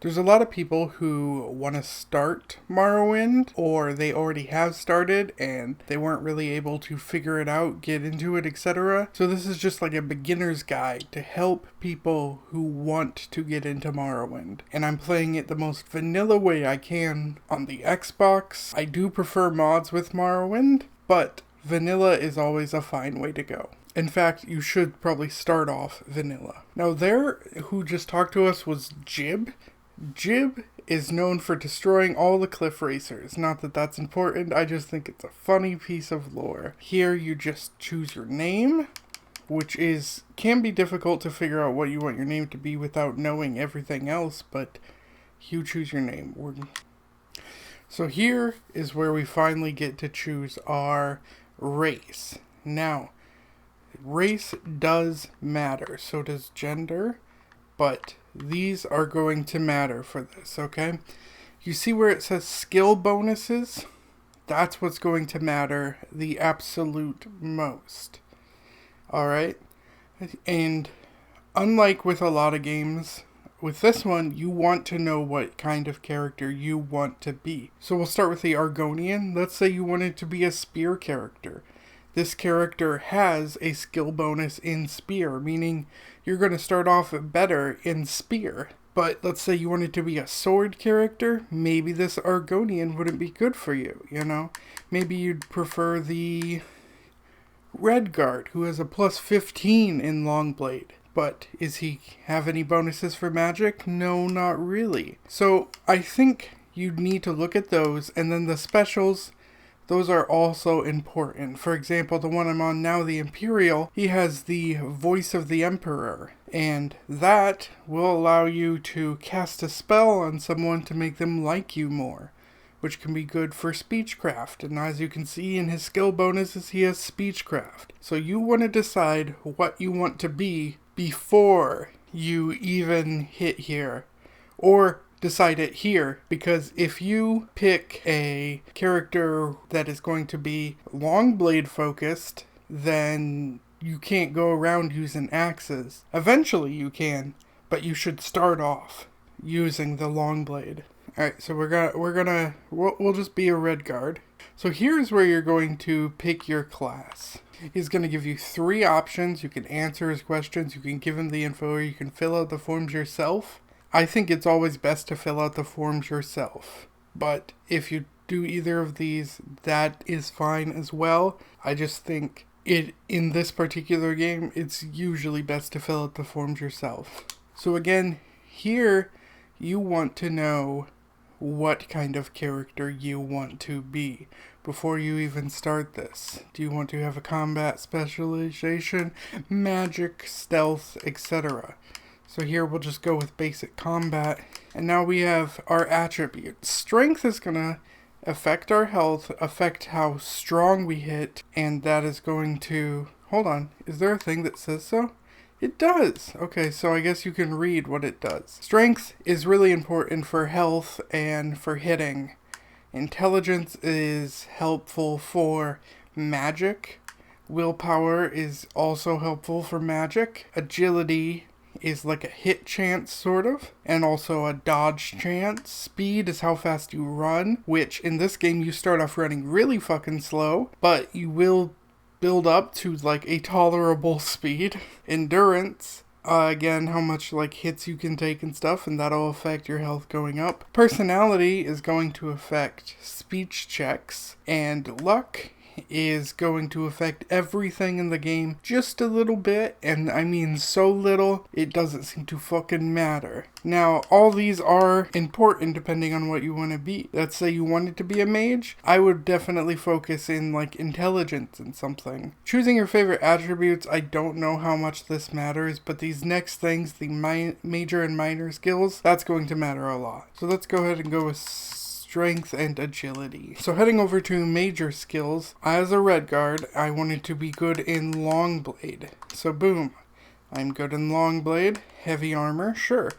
There's a lot of people who want to start Morrowind, or they already have started and they weren't really able to figure it out, get into it, etc. So this is just like a beginner's guide to help people who want to get into Morrowind. And I'm playing it the most vanilla way I can on the Xbox. I do prefer mods with Morrowind, but vanilla is always a fine way to go. In fact, you should probably start off vanilla. Now there, who just talked to us was Jib. Jib is known for destroying all the cliff racers. Not that that's important, I just think it's a funny piece of lore. Here you just choose your name, which can be difficult to figure out what you want your name to be without knowing everything else, but you choose your name. So here is where we finally get to choose our race. Now, race does matter, so does gender, but these are going to matter for this, okay? You see where it says skill bonuses? That's what's going to matter the absolute most. Alright? And unlike with a lot of games, with this one, you want to know what kind of character you want to be. So we'll start with the Argonian. Let's say you wanted to be a spear character. This character has a skill bonus in spear, meaning you're going to start off better in spear. But let's say you wanted to be a sword character, maybe this Argonian wouldn't be good for you, you know? Maybe you'd prefer the Redguard, who has a plus 15 in Longblade. But does he have any bonuses for magic? No, not really. So I think you'd need to look at those, and then the specials, those are also important. For example, the one I'm on now, the Imperial, he has the Voice of the Emperor. And that will allow you to cast a spell on someone to make them like you more, which can be good for speechcraft. And as you can see in his skill bonuses, he has speechcraft. So you want to decide what you want to be before you even hit here. Or decide it here, because if you pick a character that is going to be Longblade focused, then you can't go around using axes. Eventually you can, but you should start off using the Longblade. Alright, so we'll just be a Redguard. So here's where you're going to pick your class. He's going to give you 3 options. You can answer his questions, you can give him the info, or you can fill out the forms yourself. I think it's always best to fill out the forms yourself, but if you do either of these, that is fine as well. I just think in this particular game, it's usually best to fill out the forms yourself. So again, here you want to know what kind of character you want to be before you even start this. Do you want to have a combat specialization, magic, stealth, etc.? So here we'll just go with basic combat. And now we have our attributes. Strength is going to affect our health, affect how strong we hit, and that is going to... Hold on, is there a thing that says so? It does! Okay, so I guess you can read what it does. Strength is really important for health and for hitting. Intelligence is helpful for magic. Willpower is also helpful for magic. Agility is like a hit chance, sort of, and also a dodge chance. Speed is how fast you run, which in this game you start off running really fucking slow, but you will build up to like a tolerable speed. Endurance, again, how much like hits you can take and stuff, and that'll affect your health going up. Personality is going to affect speech checks, and luck is going to affect everything in the game just a little bit, and I mean so little, it doesn't seem to fucking matter. Now, all these are important depending on what you want to be. Let's say you wanted to be a mage, I would definitely focus in like intelligence and something. Choosing your favorite attributes, I don't know how much this matters, but these next things, the major and minor skills, that's going to matter a lot. So let's go ahead and go with strength and agility. So heading over to major skills, as a Redguard, I wanted to be good in Longblade. So boom, I'm good in Longblade. Heavy armor, sure.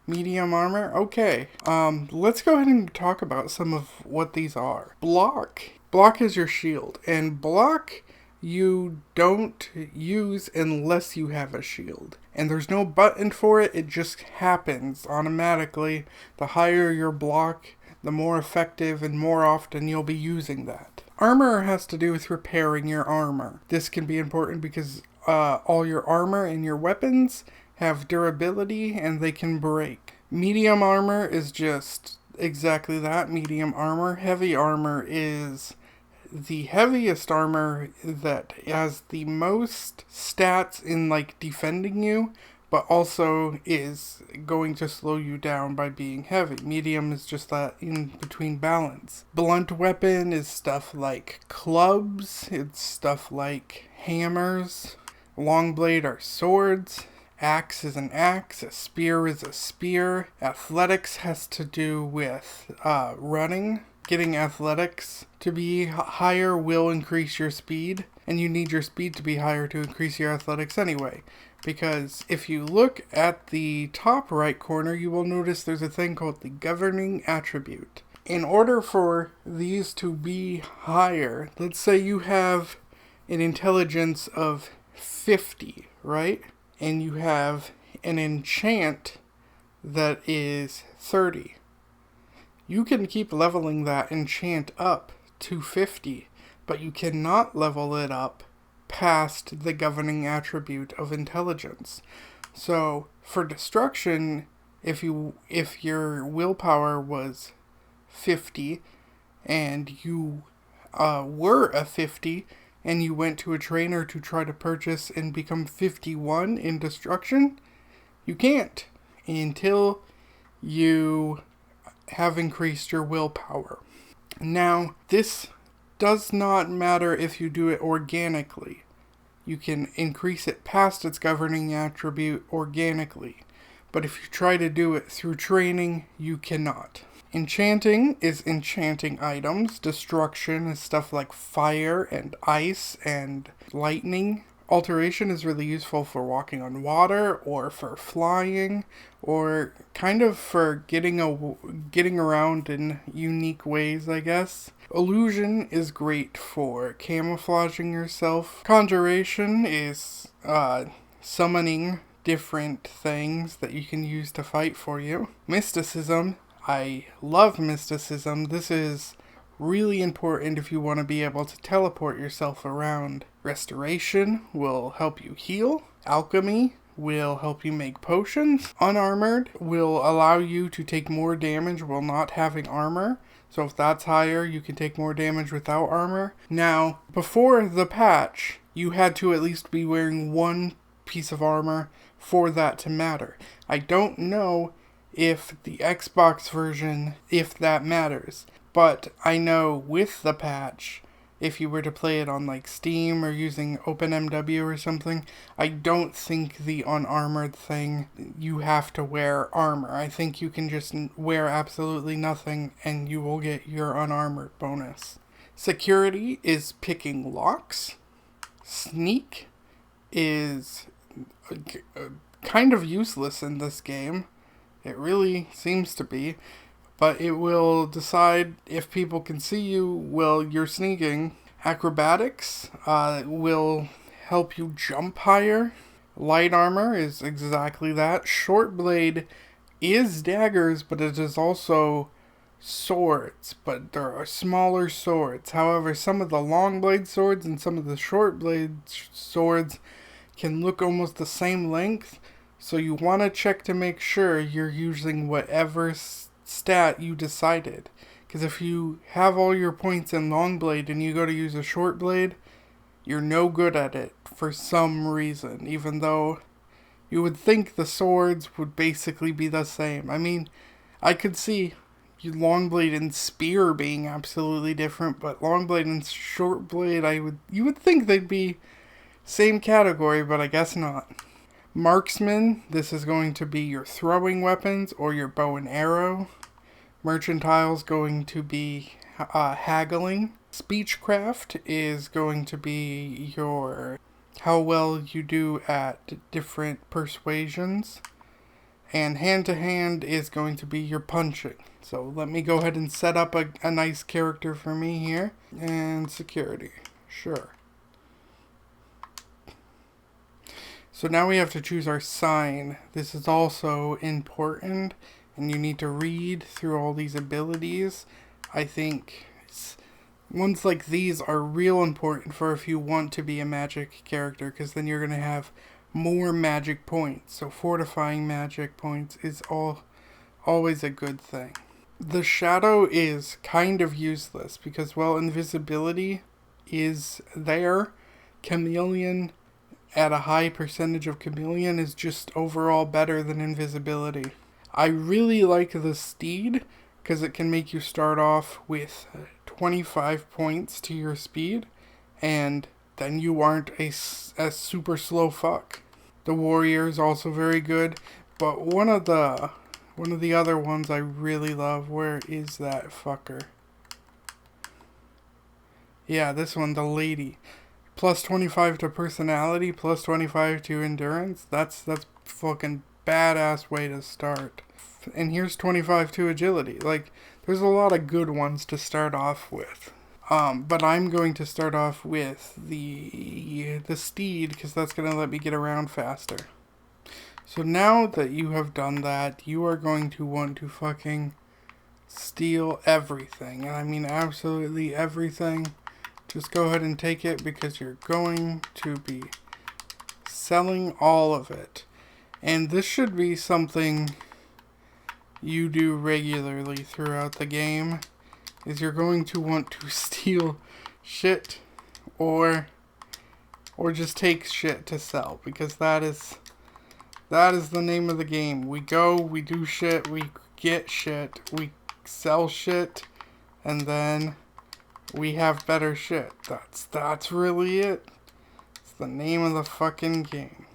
Medium armor, okay. Let's go ahead and talk about some of what these are. Block is your shield, and block you don't use unless you have a shield. And there's no button for it, it just happens automatically. The higher your block, the more effective and more often you'll be using that. Armor has to do with repairing your armor. This can be important because all your armor and your weapons have durability and they can break. Medium armor is just exactly that, medium armor. Heavy armor is the heaviest armor that has the most stats in like defending you, but also is going to slow you down by being heavy. Medium is just that in between balance. Blunt weapon is stuff like clubs, it's stuff like hammers. Long blade are swords. Axe is an axe, a spear is a spear. Athletics has to do with running. Getting athletics to be higher will increase your speed, and you need your speed to be higher to increase your athletics anyway. Because if you look at the top right corner, you will notice there's a thing called the governing attribute. In order for these to be higher, let's say you have an intelligence of 50, right? And you have an enchant that is 30. You can keep leveling that enchant up to 50, but you cannot level it up past the governing attribute of intelligence. So for destruction, if your willpower was 50 and you were a 50 and you went to a trainer to try to purchase and become 51 in destruction, you can't until you have increased your willpower. Now, this does not matter if you do it organically. You can increase it past its governing attribute organically, but if you try to do it through training, you cannot. Enchanting is enchanting items. Destruction is stuff like fire and ice and lightning. Alteration is really useful for walking on water or for flying or kind of for getting around in unique ways, I guess. Illusion is great for camouflaging yourself. Conjuration is summoning different things that you can use to fight for you. Mysticism, I love mysticism. This is really important if you want to be able to teleport yourself around. Restoration will help you heal. Alchemy will help you make potions. Unarmored will allow you to take more damage while not having armor. So if that's higher, you can take more damage without armor. Now, before the patch, you had to at least be wearing one piece of armor for that to matter. I don't know if the Xbox version, if that matters. But I know with the patch, if you were to play it on like Steam or using OpenMW or something, I don't think the unarmored thing, you have to wear armor. I think you can just wear absolutely nothing and you will get your unarmored bonus. Security is picking locks. Sneak is kind of useless in this game. It really seems to be. But it will decide if people can see you while you're sneaking. Acrobatics will help you jump higher. Light armor is exactly that. Short blade is daggers, but it is also swords. But there are smaller swords. However, some of the long blade swords and some of the short blade swords can look almost the same length. So you want to check to make sure you're using whatever stat you decided, because if you have all your points in long blade and you go to use a short blade, you're no good at it for some reason, even though you would think the swords would basically be the same. I mean, I could see long blade and spear being absolutely different, but long blade and short blade, you would think they'd be same category, but I guess not. Marksman, this is going to be your throwing weapons or your bow and arrow. Mercantile is going to be haggling. Speechcraft is going to be your how well you do at different persuasions. And hand-to-hand is going to be your punching. So let me go ahead and set up a nice character for me here. And security. Sure. So now we have to choose our sign. This is also important, and you need to read through all these abilities. I think ones like these are real important for if you want to be a magic character, because then you're going to have more magic points. So fortifying magic points is always a good thing. The shadow is kind of useless because, well, invisibility is there. Chameleon at a high percentage of chameleon is just overall better than invisibility. I really like the steed because it can make you start off with 25 points to your speed, and then you aren't a super slow fuck. The warrior is also very good, but one of the other ones I really love, where is that fucker? Yeah, this one, the lady. Plus 25 to personality, plus 25 to endurance. That's fucking badass way to start. And here's 25 to agility. Like, there's a lot of good ones to start off with. But I'm going to start off with the steed, because that's going to let me get around faster. So now that you have done that, you are going to want to fucking steal everything. And I mean absolutely everything. Just go ahead and take it because you're going to be selling all of it. And this should be something you do regularly throughout the game, is you're going to want to steal shit or just take shit to sell, because that is the name of the game. We go, we do shit, we get shit, we sell shit, and then we have better shit. That's really it. It's the name of the fucking game.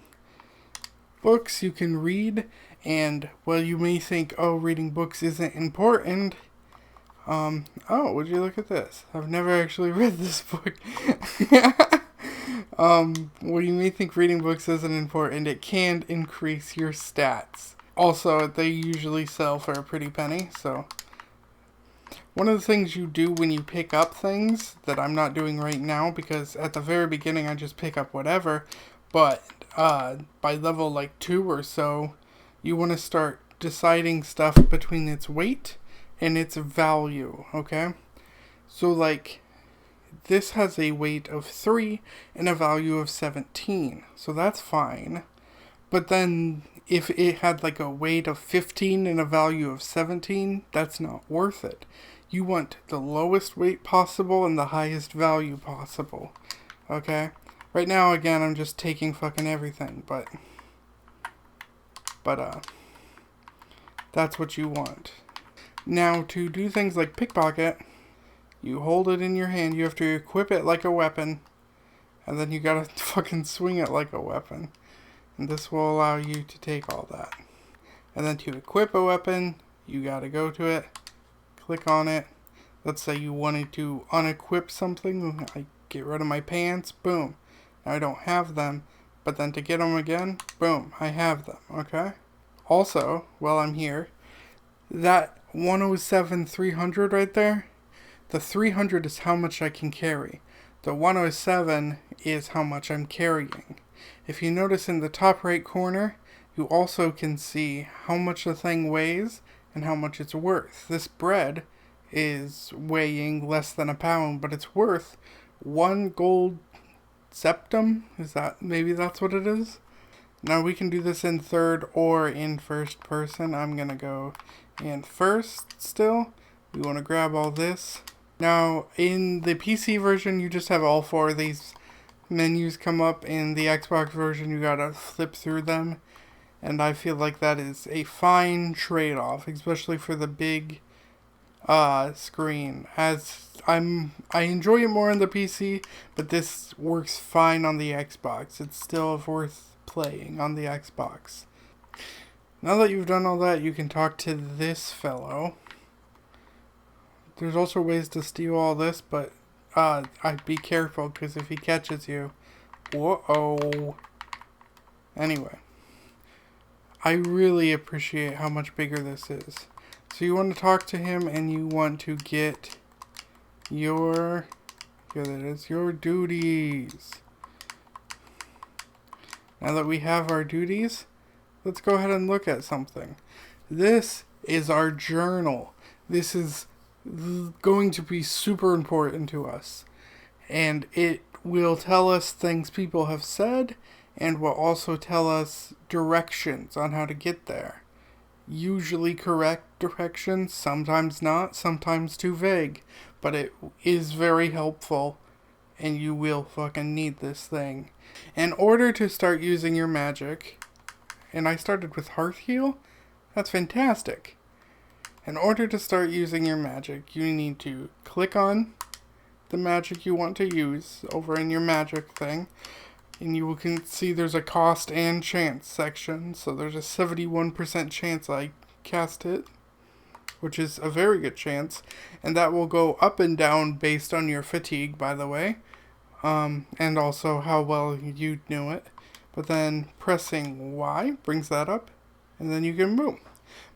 Books you can read, and well, you may think, oh, reading books isn't important. Oh, would you look at this? I've never actually read this book. Well, you may think reading books isn't important. It can increase your stats. Also, they usually sell for a pretty penny, so one of the things you do when you pick up things that I'm not doing right now, because at the very beginning I just pick up whatever, but by level like 2 or so, you want to start deciding stuff between its weight and its value, okay? So like, this has a weight of 3 and a value of 17, so that's fine. But then if it had like a weight of 15 and a value of 17, that's not worth it. You want the lowest weight possible and the highest value possible. Okay? Right now, again, I'm just taking fucking everything, but that's what you want. Now, to do things like pickpocket, you hold it in your hand, you have to equip it like a weapon, and then you gotta fucking swing it like a weapon. And this will allow you to take all that. And then to equip a weapon, you gotta go to it, click on it. Let's say you wanted to unequip something. I get rid of my pants, boom. Now I don't have them, but then to get them again, boom, I have them, okay? Also, while I'm here, that 107 300 right there, the 300 is how much I can carry. The 107 is how much I'm carrying. If you notice in the top right corner, you also can see how much the thing weighs and how much it's worth. This bread is weighing less than a pound, but it's worth 1 gold septum. Maybe that's what it is? Now we can do this in third or in first person. I'm gonna go in first still. We want to grab all this. Now in the PC version, you just have all 4 of these menus come up. In the Xbox version, you gotta flip through them. And I feel like that is a fine trade-off, especially for the big screen. As I enjoy it more on the PC, but this works fine on the Xbox. It's still worth playing on the Xbox. Now that you've done all that, you can talk to this fellow. There's also ways to steal all this, but I'd be careful, because if he catches you, whoa. Anyway, I really appreciate how much bigger this is. So you want to talk to him, and you want to get your duties. Now that we have our duties, let's go ahead and look at something. This is our journal. This is going to be super important to us. And it will tell us things people have said, and will also tell us directions on how to get there. Usually correct directions, sometimes not, sometimes too vague. But it is very helpful, and you will fucking need this thing. In order to start using your magic, and I started with Hearth Heal, that's fantastic. In order to start using your magic, you need to click on the magic you want to use over in your magic thing. And you can see there's a cost and chance section. So there's a 71% chance I cast it, which is a very good chance. And that will go up and down based on your fatigue, by the way. And also how well you knew it. But then pressing Y brings that up. And then you can move.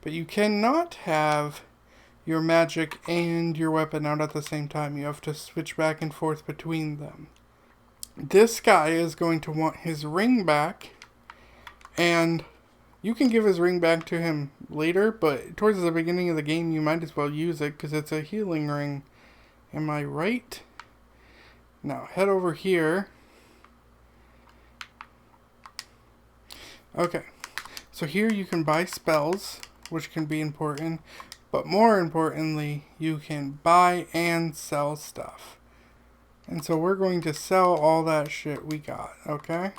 But you cannot have your magic and your weapon out at the same time. You have to switch back and forth between them. This guy is going to want his ring back. And you can give his ring back to him later. But towards the beginning of the game, you might as well use it because it's a healing ring. Am I right? Now, head over here. Okay. So here you can buy spells, which can be important, but more importantly, you can buy and sell stuff. And so we're going to sell all that shit we got, okay?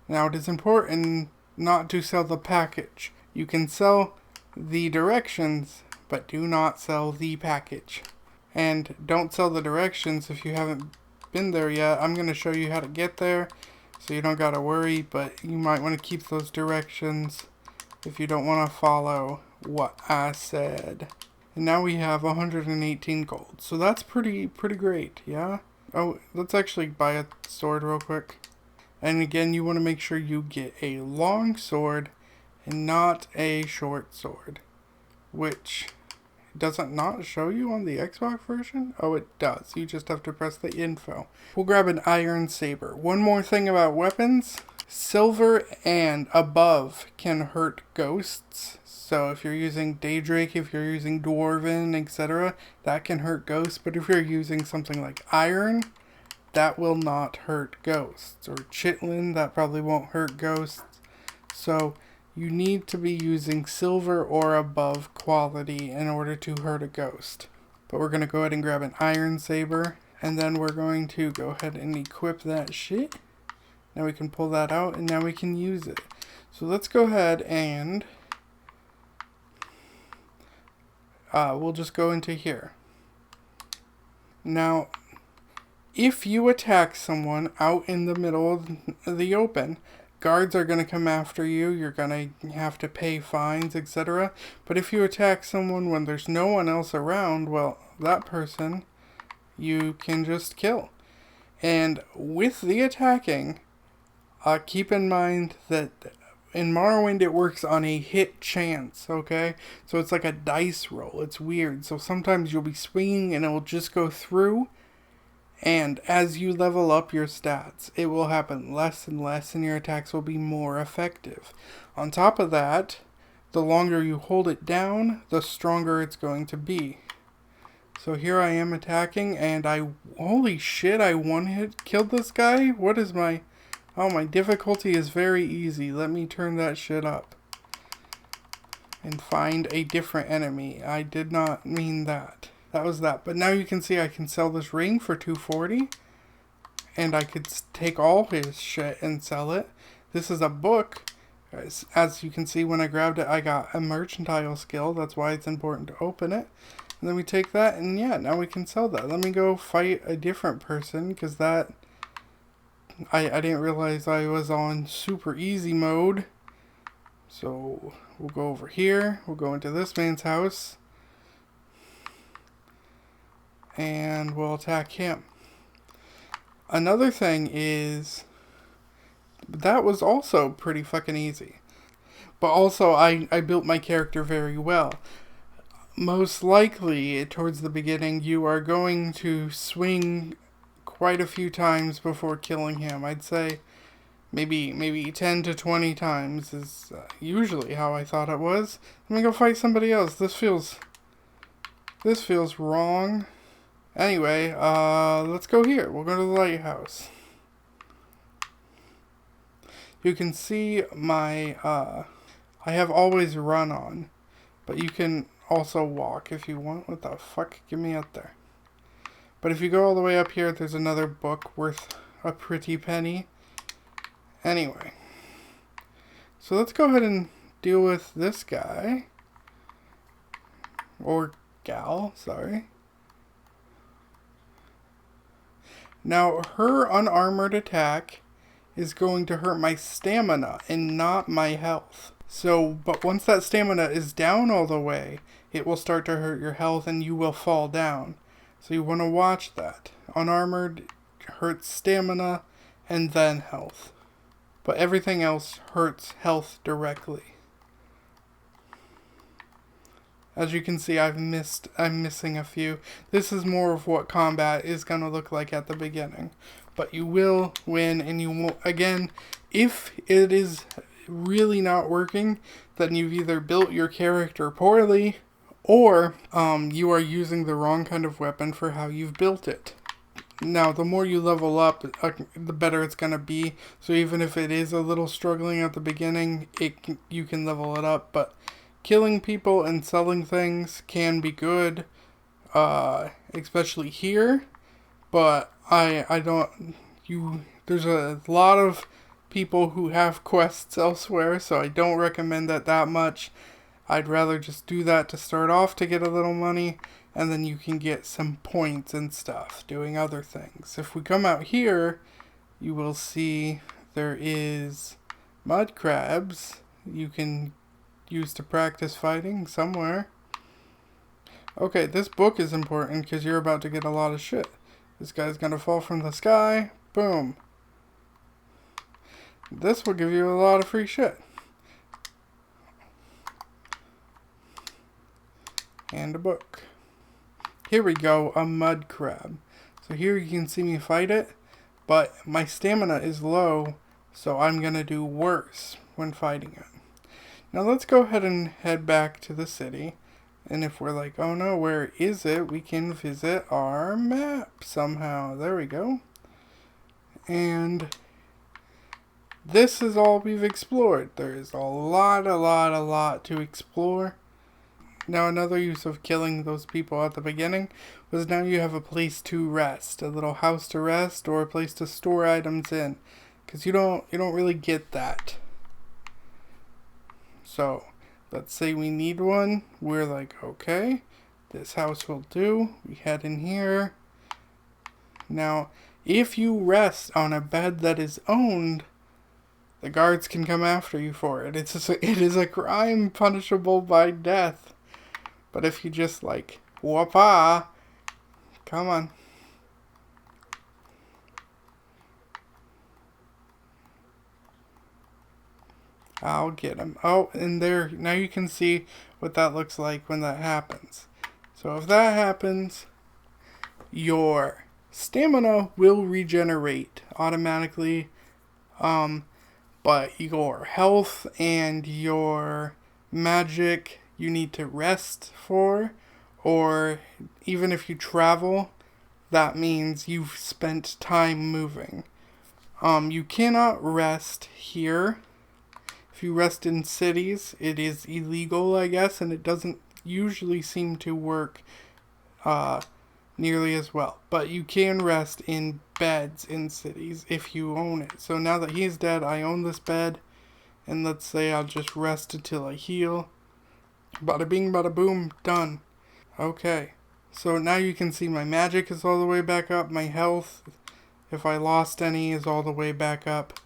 Now it is important not to sell the package. You can sell the directions, but do not sell the package. And don't sell the directions if you haven't been there yet. I'm going to show you how to get there, so you don't gotta worry, but you might want to keep those directions if you don't want to follow what I said. And now we have 118 gold. So that's pretty great, yeah? Oh, let's actually buy a sword real quick. And again, you want to make sure you get a long sword and not a short sword. Which, does it not show you on the Xbox version? Oh, it does. You just have to press the info. We'll grab an iron saber. One more thing about weapons. Silver and above can hurt ghosts. So if you're using Daedrake, if you're using Dwarven, etc., that can hurt ghosts. But if you're using something like iron, that will not hurt ghosts. Or chitlin, that probably won't hurt ghosts. So you need to be using silver or above quality in order to hurt a ghost. But we're going to go ahead and grab an iron saber. And then we're going to go ahead and equip that shit. Now we can pull that out and now we can use it. So let's go ahead and we'll just go into here. Now, if you attack someone out in the middle of the open, guards are going to come after you. You're going to have to pay fines, etc. But if you attack someone when there's no one else around, well, that person you can just kill. And with the attacking, keep in mind that in Morrowind it works on a hit chance, okay? So it's like a dice roll. It's weird. So sometimes you'll be swinging and it will just go through. And as you level up your stats, it will happen less and less and your attacks will be more effective. On top of that, the longer you hold it down, the stronger it's going to be. So here I am attacking and holy shit, I one-hit killed this guy? What is my... Oh, my difficulty is very easy. Let me turn that shit up. And find a different enemy. I did not mean that. That was that. But now you can see I can sell this ring for 240. And I could take all his shit and sell it. This is a book. As you can see, when I grabbed it, I got a mercantile skill. That's why it's important to open it. And then we take that, and yeah, now we can sell that. Let me go fight a different person, because that... I didn't realize I was on super easy mode. So we'll go over here. We'll go into this man's house. And we'll attack him. Another thing is, that was also pretty fucking easy. But also I built my character very well. Most likely, towards the beginning, you are going to swing quite a few times before killing him. I'd say Maybe 10 to 20 times is usually how I thought it was. Let me go fight somebody else. This feels wrong. Anyway, let's go here. We'll go to the lighthouse. You can see my, I have always run on, but you can also walk if you want. What the fuck? Get me up there. But if you go all the way up here, there's another book worth a pretty penny. Anyway, so let's go ahead and deal with this guy. Or gal, sorry. Now, her unarmored attack is going to hurt my stamina and not my health. So, but once that stamina is down all the way, it will start to hurt your health and you will fall down. So you want to watch that. Unarmored hurts stamina and then health. But everything else hurts health directly. As you can see, I'm missing a few. This is more of what combat is going to look like at the beginning. But you will win, and you won't. Again, if it is really not working, then you've either built your character poorly, or you are using the wrong kind of weapon for how you've built it. Now, the more you level up, the better it's going to be. So even if it is a little struggling at the beginning, you can level it up. But killing people and selling things can be good, especially here. But there's a lot of people who have quests elsewhere, so I don't recommend that much. I'd rather just do that to start off to get a little money, and then you can get some points and stuff doing other things. If we come out here, you will see there is mud crabs you can use to practice fighting somewhere. Okay, this book is important because you're about to get a lot of shit. This guy's gonna fall from the sky. Boom. This will give you a lot of free shit. And a book. Here we go, a mud crab. So here you can see me fight it, but my stamina is low, so I'm gonna do worse when fighting it. Now let's go ahead and head back to the city. And if we're like, oh no, where is it? We can visit our map somehow. There we go. And this is all we've explored. There is a lot to explore. Now another use of killing those people at the beginning was now you have a place to rest. A little house to rest or a place to store items in. Because you don't really get that. So, let's say we need one. We're like, okay, this house will do. We head in here. Now, if you rest on a bed that is owned, the guards can come after you for it. It is a crime punishable by death. But if you just like, whoop-ah, come on. I'll get him. Oh, and there, now you can see what that looks like when that happens. So if that happens, your stamina will regenerate automatically. But your health and your magic you need to rest for, or even if you travel, that means you've spent time moving. You cannot rest here. If you rest in cities, it is illegal, I guess, and it doesn't usually seem to work nearly as well. But you can rest in beds in cities if you own it. So now that he's dead, I own this bed, and let's say I'll just rest until I heal. Bada bing, bada boom, done. Okay, so now you can see my magic is all the way back up. My health, if I lost any, is all the way back up.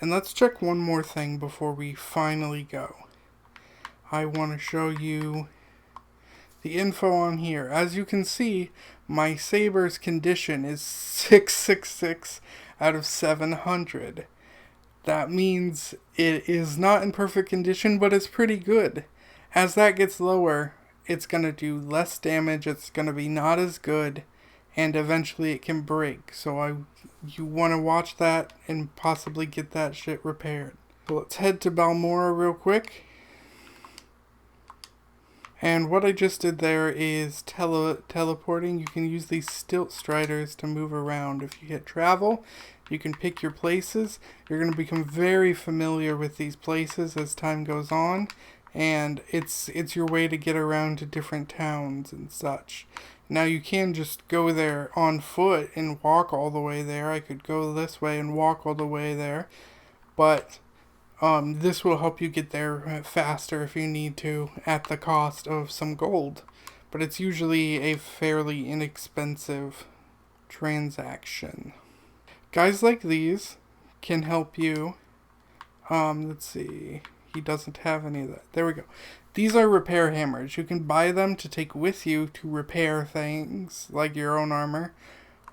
And let's check one more thing before we finally go. I want to show you the info on here. As you can see, my saber's condition is 666 out of 700. That means it is not in perfect condition, but it's pretty good. As that gets lower, it's going to do less damage, it's going to be not as good, and eventually it can break. So you want to watch that and possibly get that shit repaired. So let's head to Balmora real quick. And what I just did there is teleporting. You can use these stilt striders to move around. If you hit travel, you can pick your places. You're going to become very familiar with these places as time goes on. And it's your way to get around to different towns and such. Now you can just go there on foot and walk all the way there. I could go this way and walk all the way there. But this will help you get there faster if you need to, at the cost of some gold. But it's usually a fairly inexpensive transaction. Guys like these can help you. Let's see. He doesn't have any of that. There we go. These are repair hammers. You can buy them to take with you to repair things like your own armor.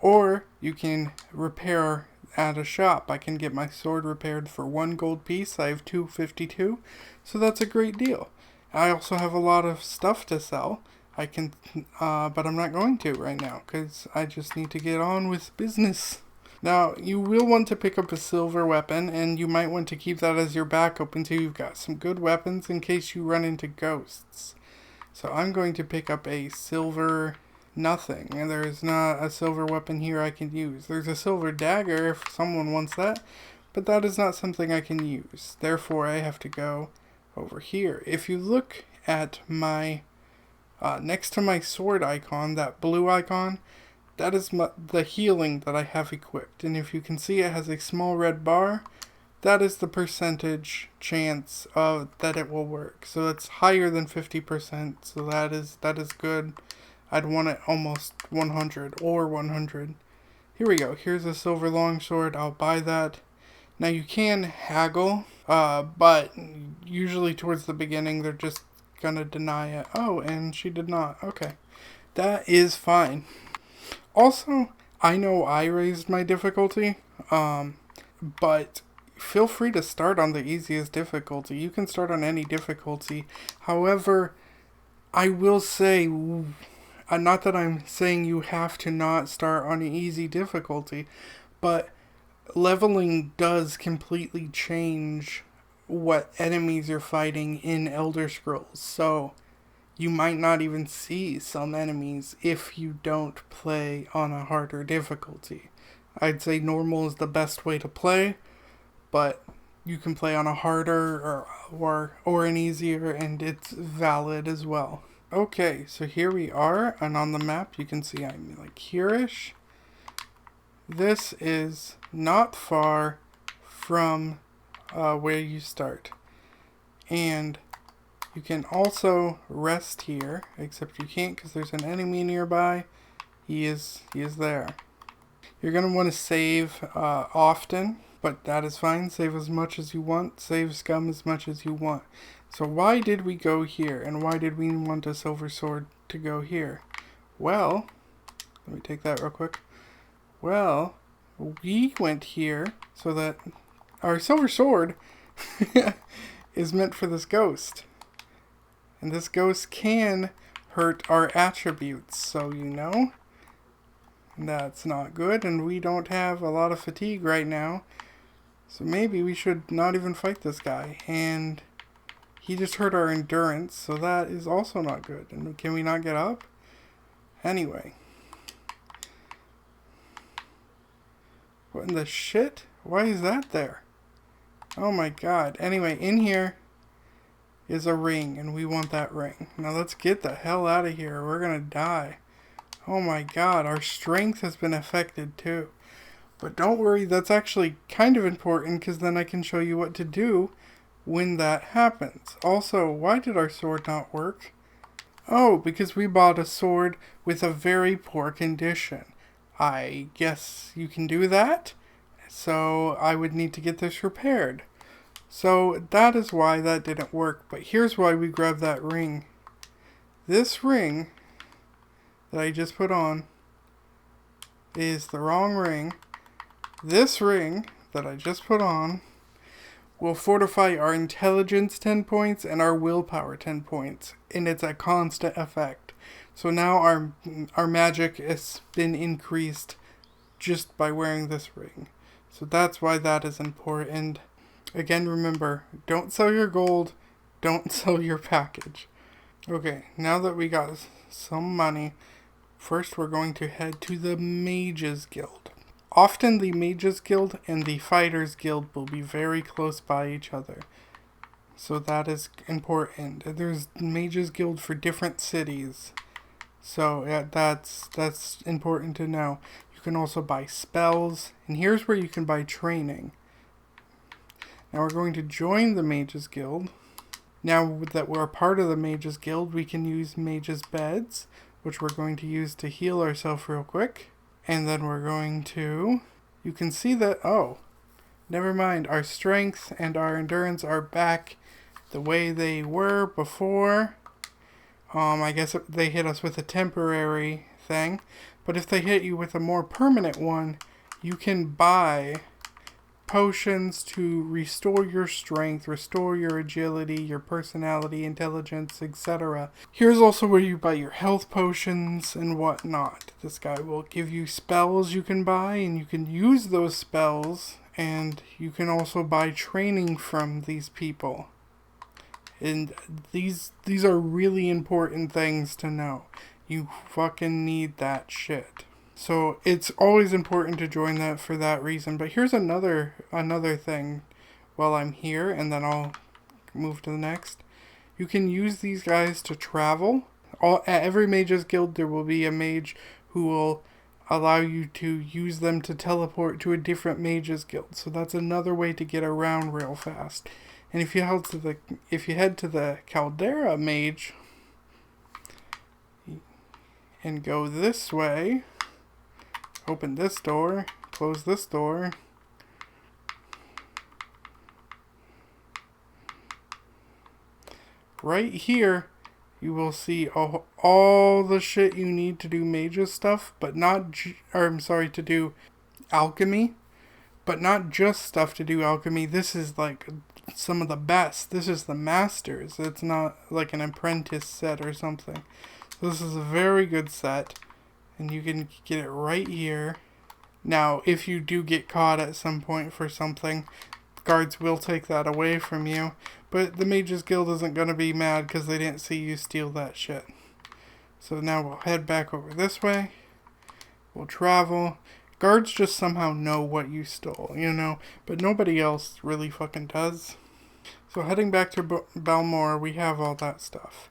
Or you can repair at a shop. I can get my sword repaired for 1 gold piece. I have 252, so that's a great deal. I also have a lot of stuff to sell. I can, but I'm not going to right now because I just need to get on with business. Now, you will want to pick up a silver weapon, and you might want to keep that as your backup until you've got some good weapons in case you run into ghosts. So I'm going to pick up a silver nothing, and there's not a silver weapon here I can use. There's a silver dagger if someone wants that, but that is not something I can use. Therefore, I have to go over here. If you look at my, next to my sword icon, that blue icon, that is the healing that I have equipped. And if you can see, it has a small red bar. That is the percentage chance of that it will work. So it's higher than 50%, so that is good. I'd want it almost 100 or 100. Here we go. Here's a silver longsword. I'll buy that. Now you can haggle, but usually towards the beginning they're just gonna deny it. Oh, and she did not. Okay. That is fine. Also, I know I raised my difficulty, but feel free to start on the easiest difficulty. You can start on any difficulty. However, I will say, not that I'm saying you have to not start on an easy difficulty, but leveling does completely change what enemies you're fighting in Elder Scrolls. So you might not even see some enemies if you don't play on a harder difficulty. I'd say normal is the best way to play, but you can play on a harder or an easier, and it's valid as well. Okay, so here we are, and on the map you can see I'm like here-ish. This is not far from where you start. And you can also rest here, except you can't because there's an enemy nearby. He is there. You're going to want to save often, but that is fine. Save as much as you want. Save scum as much as you want. So why did we go here, and why did we want a silver sword to go here? Well, let me take that real quick. Well, we went here so that our silver sword is meant for this ghost. And this ghost can hurt our attributes, so you know. That's not good, and we don't have a lot of fatigue right now. So maybe we should not even fight this guy. And he just hurt our endurance, so that is also not good. And can we not get up? Anyway. What in the shit? Why is that there? Oh my god. Anyway, in here is a ring, and we want that ring. Now let's get the hell out of here. We're gonna die. Oh my god, our strength has been affected too. But don't worry, that's actually kind of important, because then I can show you what to do when that happens. Also, why did our sword not work? Oh, because we bought a sword with a very poor condition. I guess you can do that. So I would need to get this repaired. So that is why that didn't work. But here's why we grabbed that ring. This ring that I just put on is the wrong ring. This ring that I just put on will fortify our intelligence 10 points and our willpower 10 points. And it's a constant effect. So now our magic has been increased just by wearing this ring. So that's why that is important. Again, remember, don't sell your gold, don't sell your package. Okay, now that we got some money, first we're going to head to the Mages Guild. Often the Mages Guild and the Fighters Guild will be very close by each other. So that is important. There's Mages Guild for different cities. So yeah, that's important to know. You can also buy spells, and here's where you can buy training. Now we're going to join the Mages Guild. Now that we're a part of the Mages Guild, we can use Mages Beds, which we're going to use to heal ourselves real quick. And then we're going to... You can see that... Oh, never mind. Our strength and our endurance are back the way they were before. I guess they hit us with a temporary thing. But if they hit you with a more permanent one, you can buy potions to restore your strength, restore your agility, your personality, intelligence, etc. Here's also where you buy your health potions and whatnot. This guy will give you spells you can buy, and you can use those spells, and you can also buy training from these people. And these are really important things to know. You fucking need that shit. So it's always important to join that for that reason. But here's another thing while I'm here, and then I'll move to the next. You can use these guys to travel. At every Mages Guild there will be a mage who will allow you to use them to teleport to a different Mages Guild. So that's another way to get around real fast. And if you head to the Caldera Mage and go this way, open this door, close this door, right here you will see all the shit you need to do mages stuff, but to do alchemy, but not just stuff to do alchemy. This is like some of the best. This is the masters. It's not like an apprentice set or something. So this is a very good set, and you can get it right here. Now, if you do get caught at some point for something, guards will take that away from you, but the Mages Guild isn't going to be mad because they didn't see you steal that shit. So now we'll head back over this way. We'll travel. Guards just somehow know what you stole, but nobody else really fucking does. So heading back to Balmora, we have all that stuff.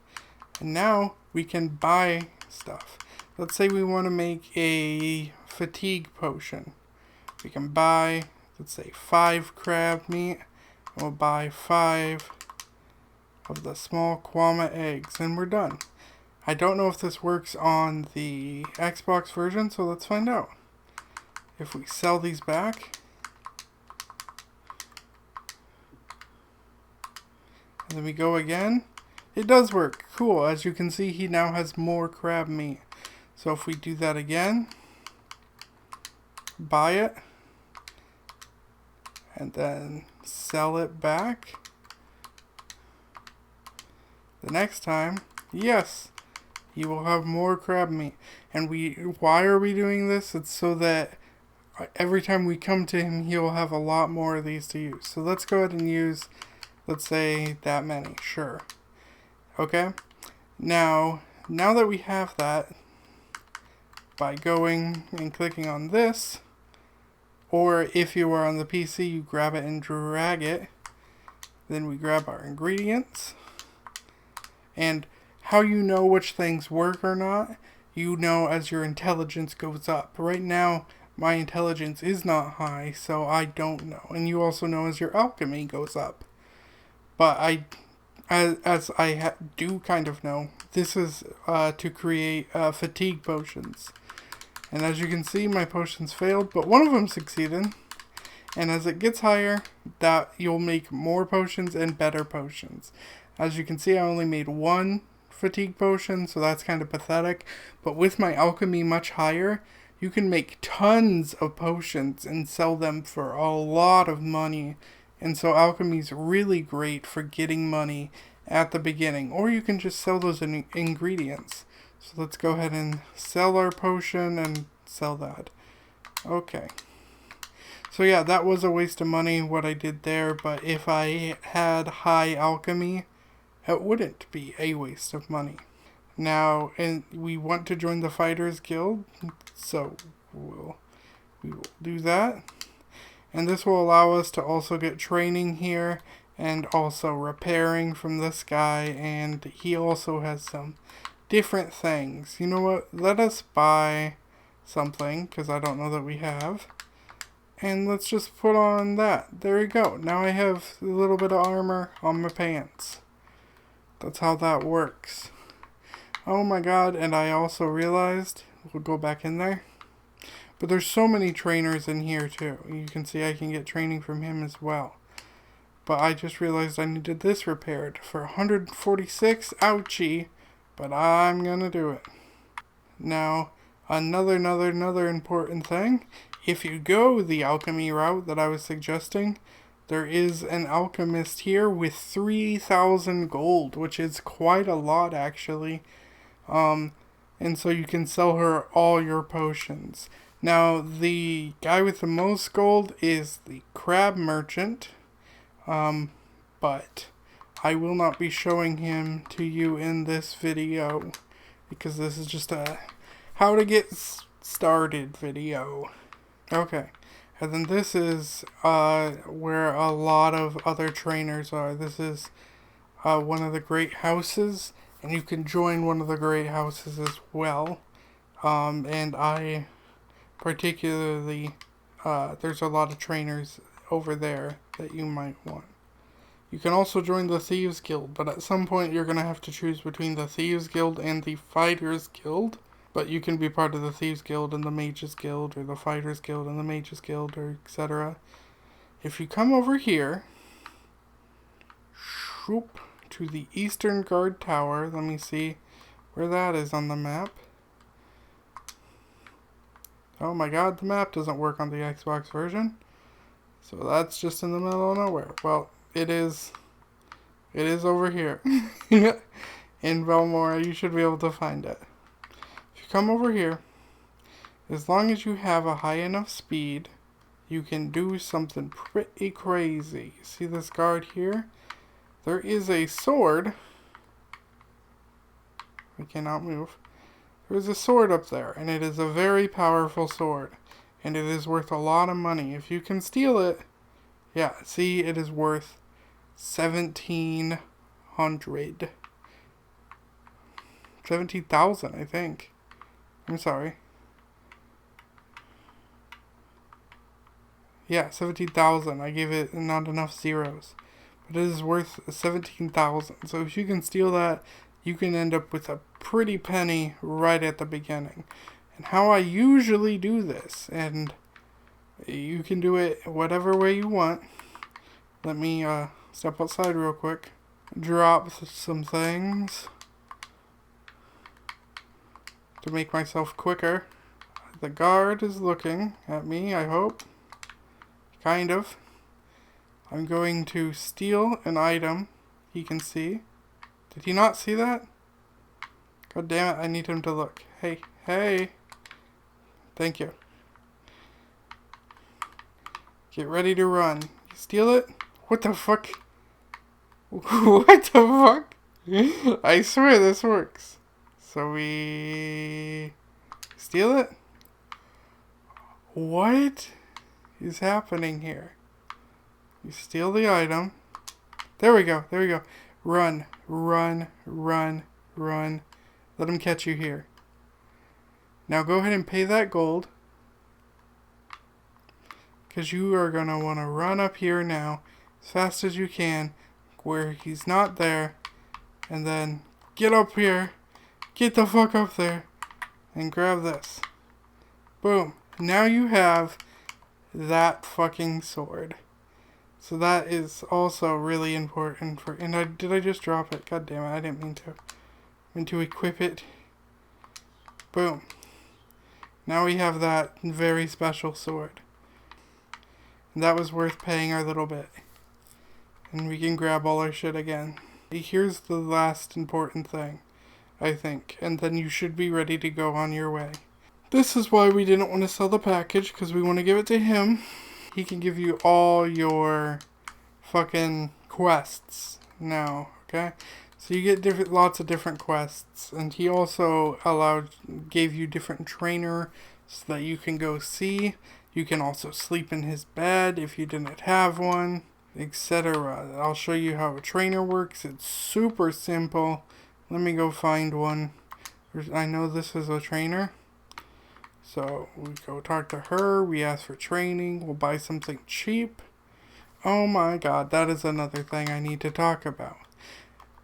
And now we can buy stuff. Let's say we want to make a fatigue potion. We can buy, let's say, 5 crab meat. We'll buy 5 of the small kwama eggs, and we're done. I don't know if this works on the Xbox version, so let's find out. If we sell these back, and then we go again, it does work. Cool. As you can see, he now has more crab meat. So if we do that again, buy it, and then sell it back, the next time, yes, you will have more crab meat. And why are we doing this? It's so that every time we come to him, he will have a lot more of these to use. So let's go ahead and use, let's say, that many. Sure. Okay. Now that we have that, by going and clicking on this, or if you are on the PC, you grab it and drag it. Then we grab our ingredients. And how you know which things work or not, you know as your intelligence goes up. Right now, my intelligence is not high, so I don't know. And you also know as your alchemy goes up. But I do kind of know, this is to create fatigue potions. And as you can see, my potions failed, but one of them succeeded. And as it gets higher, that you'll make more potions and better potions. As you can see, I only made 1 fatigue potion, so that's kind of pathetic. But with my alchemy much higher, you can make tons of potions and sell them for a lot of money. And so alchemy is really great for getting money at the beginning. Or you can just sell those ingredients. So let's go ahead and sell our potion and sell that. Okay. So yeah, that was a waste of money what I did there, but if I had high alchemy, it wouldn't be a waste of money. Now, and we want to join the Fighters Guild, so we will do that. And this will allow us to also get training here and also repairing from this guy, and he also has some different things. You know what? Let us buy something, because I don't know that we have. And let's just put on that. There we go. Now I have a little bit of armor on my pants. That's how that works. Oh my god, and I also realized, we'll go back in there, but there's so many trainers in here too. You can see I can get training from him as well. But I just realized I needed this repaired for 146. Ouchie. But I'm gonna do it. Now, another important thing. If you go the alchemy route that I was suggesting, there is an alchemist here with 3,000 gold, which is quite a lot actually. And so you can sell her all your potions. Now, the guy with the most gold is the crab merchant. But I will not be showing him to you in this video, because this is just a how to get started video. Okay, and then this is where a lot of other trainers are. This is one of the great houses, and you can join one of the great houses as well. And I particularly, there's a lot of trainers over there that you might want. You can also join the Thieves Guild, but at some point you're going to have to choose between the Thieves Guild and the Fighters Guild. But you can be part of the Thieves Guild and the Mages Guild, or the Fighters Guild and the Mages Guild, or etc. If you come over here, shoop, to the Eastern Guard Tower, let me see where that is on the map. Oh my god, the map doesn't work on the Xbox version. So that's just in the middle of nowhere. Well, it is over here. In Belmora, you should be able to find it. If you come over here, as long as you have a high enough speed, you can do something pretty crazy. See this guard here? There is a sword. I cannot move. There is a sword up there, and it is a very powerful sword. And it is worth a lot of money. If you can steal it, yeah, see, it is worth 1,700. 17,000, I think. I'm sorry. Yeah, 17,000. I gave it not enough zeros. But it is worth 17,000. So if you can steal that, you can end up with a pretty penny right at the beginning. And how I usually do this, and you can do it whatever way you want. Let me step outside real quick. Drop some things to make myself quicker. The guard is looking at me, I hope. Kind of. I'm going to steal an item he can see. Did he not see that? God damn it, I need him to look. Hey, hey. Thank you. Get ready to run. You steal it? What the fuck? What the fuck? I swear this works. So we steal it? What is happening here? You steal the item. There we go. There we go. Run. Run. Run. Run. Let him catch you here. Now go ahead and pay that gold. Because you are going to want to run up here now as fast as you can where he's not there. And then get up here. Get the fuck up there. And grab this. Boom. Now you have that fucking sword. So that is also really important for... And did I just drop it? God damn it. I didn't mean to. I meant to equip it. Boom. Now we have that very special sword. And that was worth paying our little bit. And we can grab all our shit again. Here's the last important thing. I think. And then you should be ready to go on your way. This is why we didn't want to sell the package, because we want to give it to him. He can give you all your fucking quests now, okay? So you get lots of different quests, and he also gave you different trainers that you can go see. You can also sleep in his bed if you didn't have one, etc. I'll show you how a trainer works. It's super simple. Let me go find one. I know this is a trainer. So we go talk to her. We ask for training. We'll buy something cheap. Oh my god, that is another thing I need to talk about.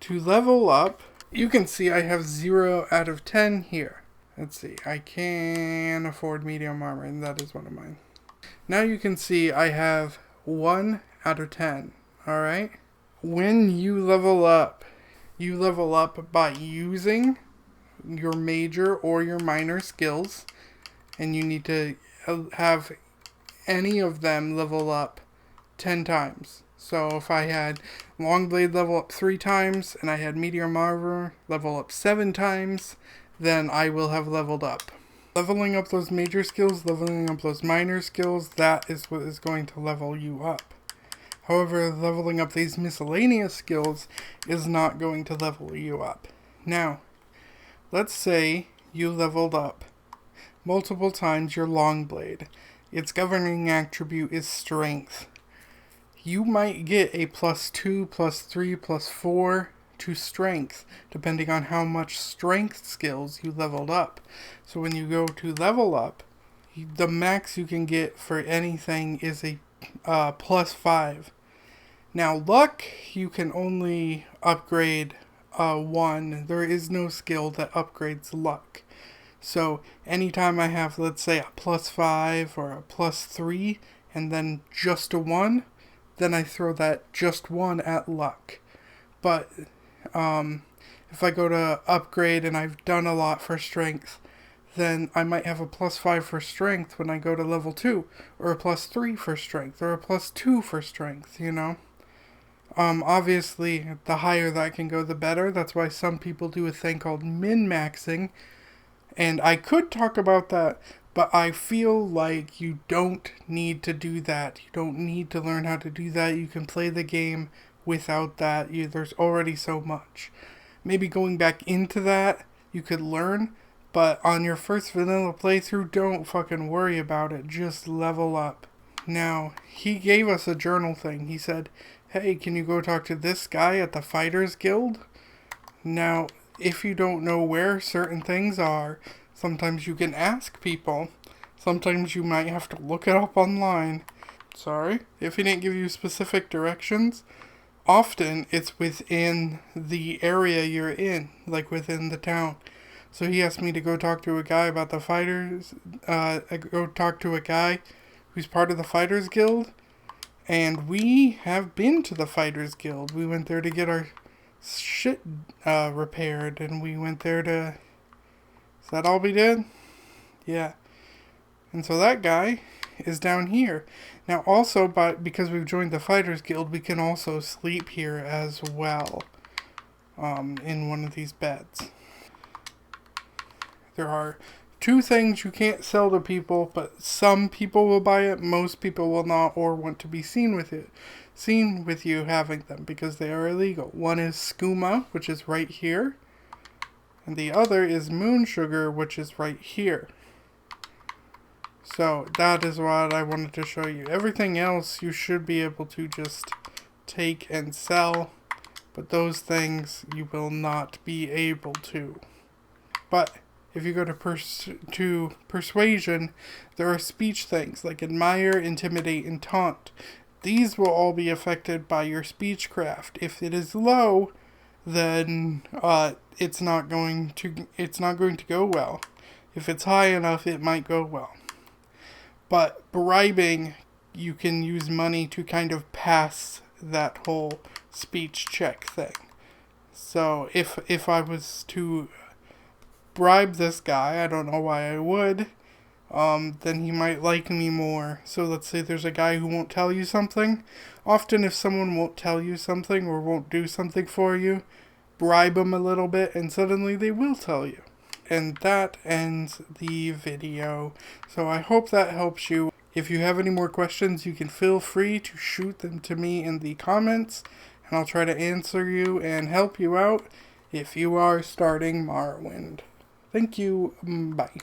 To level up, you can see I have 0 out of 10 here. Let's see, I can afford medium armor, and that is one of mine. Now you can see I have 1 out of 10, alright? When you level up by using your major or your minor skills, and you need to have any of them level up 10 times. So if I had Longblade level up 3 times, and I had Medium Armor level up 7 times, then I will have leveled up. Leveling up those major skills, leveling up those minor skills, that is what is going to level you up. However, leveling up these miscellaneous skills is not going to level you up. Now, let's say you leveled up multiple times your Longblade. Its governing attribute is Strength. You might get a +2, +3, +4 to Strength, depending on how much Strength skills you leveled up. So when you go to level up, the max you can get for anything is a +5. Now Luck, you can only upgrade 1. There is no skill that upgrades Luck. So anytime I have, let's say, a +5 or a +3, and then just a 1, then I throw that just 1 at Luck. But if I go to upgrade and I've done a lot for Strength, then I might have a +5 for Strength when I go to level 2, or a +3 for Strength, or a +2 for Strength, you know? Obviously, the higher that can go, the better. That's why some people do a thing called min-maxing. And I could talk about that, but I feel like you don't need to do that. You don't need to learn how to do that. You can play the game without that. There's already so much. Maybe going back into that, you could learn, but on your first vanilla playthrough, don't fucking worry about it. Just level up. Now, he gave us a journal thing. He said, hey, can you go talk to this guy at the Fighters Guild? Now, if you don't know where certain things are, sometimes you can ask people. Sometimes you might have to look it up online. Sorry. If he didn't give you specific directions, often it's within the area you're in, like within the town. So he asked me to go talk to a guy about the fighters, go talk to a guy who's part of the Fighters Guild. And we have been to the Fighters Guild. We went there to get our shit repaired, and we went there to... Is that all we did? Yeah. And so that guy is down here. Now also, because we've joined the Fighters Guild, we can also sleep here as well. In one of these beds. There are 2 things you can't sell to people, but some people will buy it, most people will not, or want to be seen with you having them, because they are illegal. One is skooma, which is right here, and the other is moon sugar, which is right here. So that is what I wanted to show you. Everything else you should be able to just take and sell, but those things you will not be able to. But if you go to persuasion, there are speech things like admire, intimidate, and taunt. These will all be affected by your speechcraft. If it is low, then it's not going to go well. If it's high enough, it might go well. But bribing, you can use money to kind of pass that whole speech check thing. So if I was to bribe this guy, I don't know why I would, then he might like me more. So let's say there's a guy who won't tell you something. Often if someone won't tell you something or won't do something for you, bribe them a little bit and suddenly they will tell you. And that ends the video. So I hope that helps you. If you have any more questions, you can feel free to shoot them to me in the comments, and I'll try to answer you and help you out if you are starting Morrowind. Thank you. Bye.